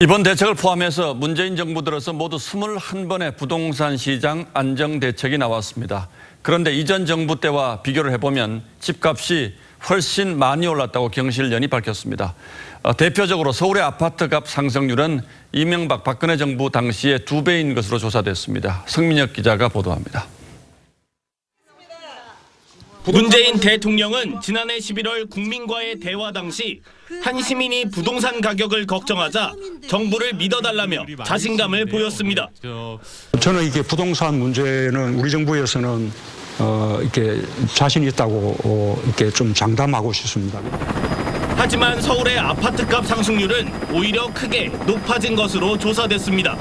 이번 대책을 포함해서 문재인 정부 들어서 모두 21번의 부동산 시장 안정 대책이 나왔습니다. 그런데 이전 정부 때와 비교를 해보면 집값이 훨씬 많이 올랐다고 경실련이 밝혔습니다. 대표적으로 서울의 아파트값 상승률은 이명박 박근혜 정부 당시의 2배인 것으로 조사됐습니다. 성민혁 기자가 보도합니다. 문재인 대통령은 지난해 11월 국민과의 대화 당시 한 시민이 부동산 가격을 걱정하자 정부를 믿어달라며 자신감을 보였습니다. 저는 이게 부동산 문제는 우리 정부에서는 이렇게 자신 있다고 이렇게 좀 장담하고 싶습니다. 하지만 서울의 아파트값 상승률은 오히려 크게 높아진 것으로 조사됐습니다.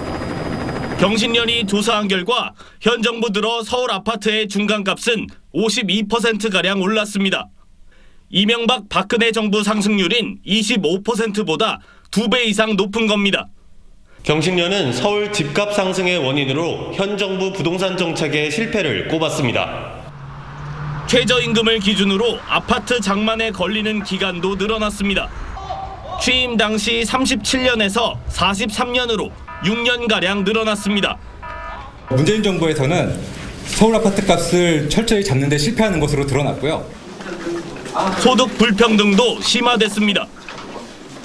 경신련이 조사한 결과 현 정부 들어 서울 아파트의 중간값은 52%가량 올랐습니다. 이명박 박근혜 정부 상승률인 25%보다 2배 이상 높은 겁니다. 경신련은 서울 집값 상승의 원인으로 현 정부 부동산 정책의 실패를 꼽았습니다. 최저임금을 기준으로 아파트 장만에 걸리는 기간도 늘어났습니다. 취임 당시 37년에서 43년으로 6년가량 늘어났습니다. 문재인 정부에서는 서울 아파트 값을 철저히 잡는 데 실패하는 것으로 드러났고요. 소득 불평등도 심화됐습니다.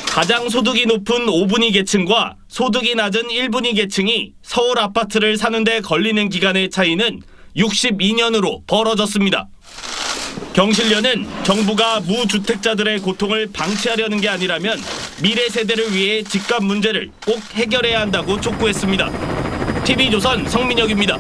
가장 소득이 높은 5분위 계층과 소득이 낮은 1분위 계층이 서울 아파트를 사는 데 걸리는 기간의 차이는 62년으로 벌어졌습니다. 경실련은 정부가 무주택자들의 고통을 방치하려는 게 아니라면 미래 세대를 위해 집값 문제를 꼭 해결해야 한다고 촉구했습니다. TV조선 성민혁입니다.